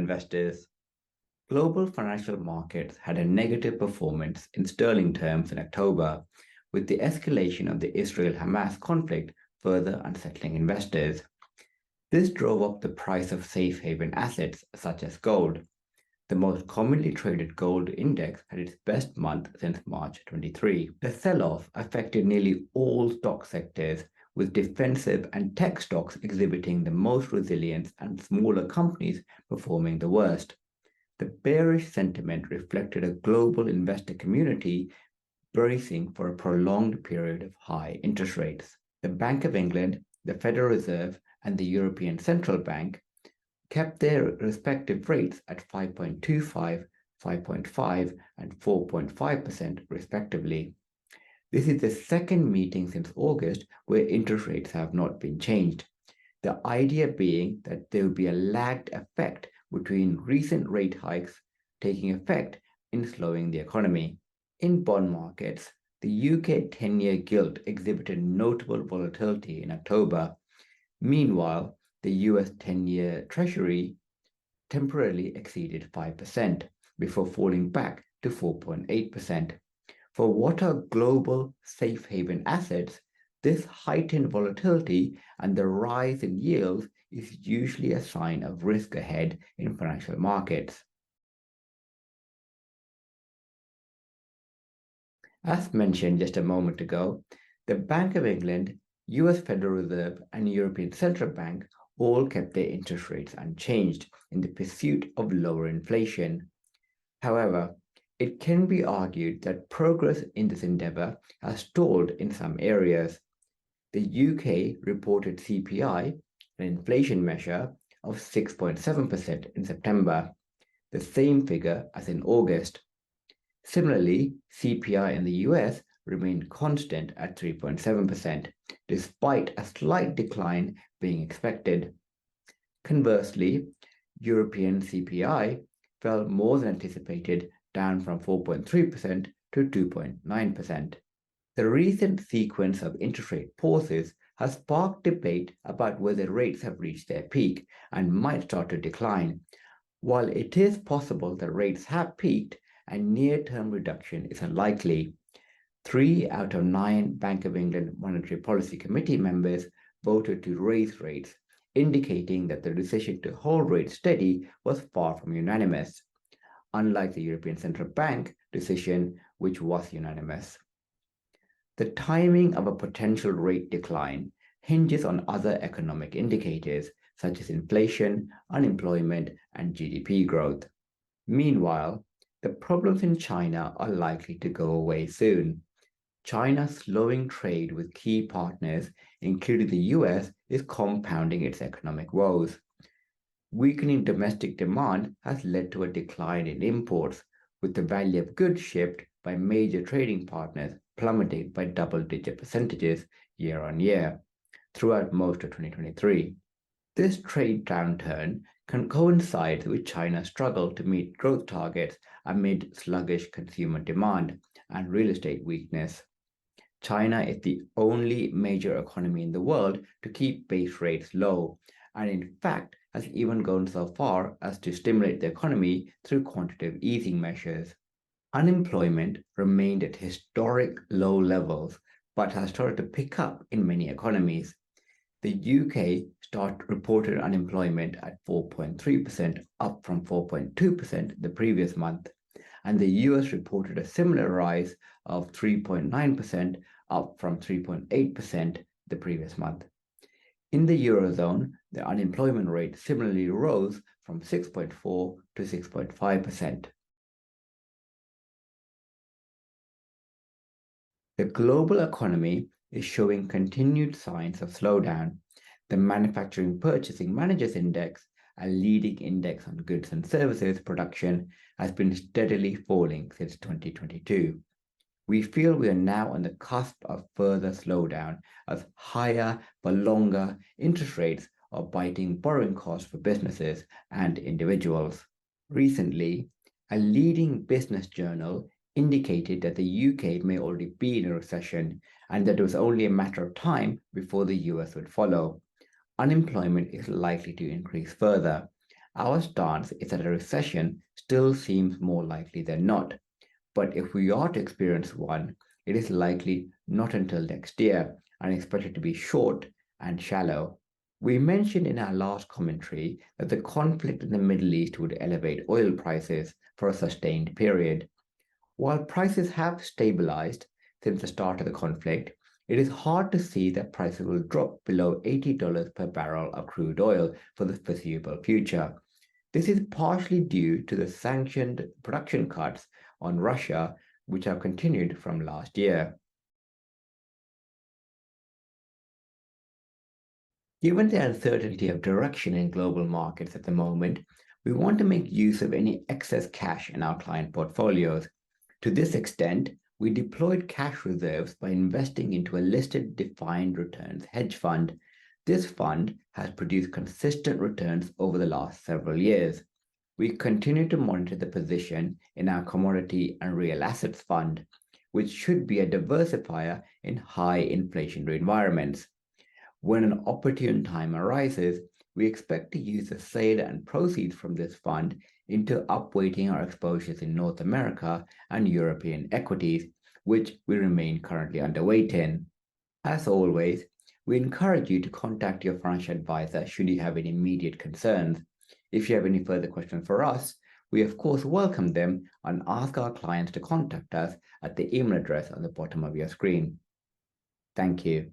investors. Global financial markets had a negative performance in sterling terms in October, with the escalation of the Israel-Hamas conflict further unsettling investors. This drove up the price of safe haven assets such as gold. The most commonly traded gold index had its best month since March 23. The sell-off affected nearly all stock sectors, with defensive and tech stocks exhibiting the most resilience and smaller companies performing the worst. The bearish sentiment reflected a global investor community bracing for a prolonged period of high interest rates. The Bank of England, the Federal Reserve, and the European Central Bank kept their respective rates at 5.25, 5.5, and 4.5% respectively. This is the second meeting since August where interest rates have not been changed. The idea being that there will be a lagged effect between recent rate hikes taking effect in slowing the economy. In bond markets, the UK 10-year gilt exhibited notable volatility in October. Meanwhile, the US 10-year Treasury temporarily exceeded 5% before falling back to 4.8%. For what are global safe haven assets, this heightened volatility and the rise in yields is usually a sign of risk ahead in financial markets. As mentioned just a moment ago, the Bank of England, US Federal Reserve, and European Central Bank all kept their interest rates unchanged in the pursuit of lower inflation. However, it can be argued that progress in this endeavor has stalled in some areas. The UK reported CPI, an inflation measure, of 6.7% in September, the same figure as in August. Similarly, CPI in the US remained constant at 3.7%, despite a slight decline being expected. Conversely, European CPI fell more than anticipated, down from 4.3% to 2.9%. The recent sequence of interest rate pauses has sparked debate about whether rates have reached their peak and might start to decline. While it is possible that rates have peaked, a near-term reduction is unlikely. 3 out of 9 Bank of England Monetary Policy Committee members voted to raise rates, indicating that the decision to hold rates steady was far from unanimous, unlike the European Central Bank decision, which was unanimous. The timing of a potential rate decline hinges on other economic indicators, such as inflation, unemployment, and GDP growth. Meanwhile, the problems in China are likely to go away soon. China's slowing trade with key partners, including the US, is compounding its economic woes. Weakening domestic demand has led to a decline in imports, with the value of goods shipped by major trading partners plummeting by double-digit percentages year on year throughout most of 2023. This trade downturn can coincide with China's struggle to meet growth targets amid sluggish consumer demand and real estate weakness. China is the only major economy in the world to keep base rates low, and in fact has even gone so far as to stimulate the economy through quantitative easing measures. Unemployment remained at historic low levels, but has started to pick up in many economies. The UK reported unemployment at 4.3%, up from 4.2% the previous month, and the US reported a similar rise of 3.9%, up from 3.8% the previous month. In the Eurozone, the unemployment rate similarly rose from 6.4 to 6.5%. The global economy is showing continued signs of slowdown. The Manufacturing Purchasing Managers Index, a leading index on goods and services production, has been steadily falling since 2022. We feel we are now on the cusp of further slowdown as higher for longer interest rates are biting borrowing costs for businesses and individuals. Recently, a leading business journal indicated that the UK may already be in a recession and that it was only a matter of time before the US would follow. Unemployment is likely to increase further, Our stance is that a recession still seems more likely than not. But if we are to experience one, it is likely not until next year and expected to be short and shallow. We mentioned in our last commentary that the conflict in the Middle East would elevate oil prices for a sustained period. While prices have stabilized since the start of the conflict, it is hard to see that prices will drop below $80 per barrel of crude oil for the foreseeable future. This is partially due to the sanctioned production cuts on Russia, which have continued from last year. Given the uncertainty of direction in global markets at the moment, we want to make use of any excess cash in our client portfolios. To this extent, we deployed cash reserves by investing into a listed defined returns hedge fund. This fund has produced consistent returns over the last several years. We continue to monitor the position in our commodity and real assets fund, which should be a diversifier in high inflationary environments. When an opportune time arises, we expect to use the sale and proceeds from this fund into upweighting our exposures in North America and European equities, which we remain currently underweight in. As always, we encourage you to contact your financial advisor should you have any immediate concerns. If you have any further questions for us, we of course welcome them and ask our clients to contact us at the email address on the bottom of your screen. Thank you.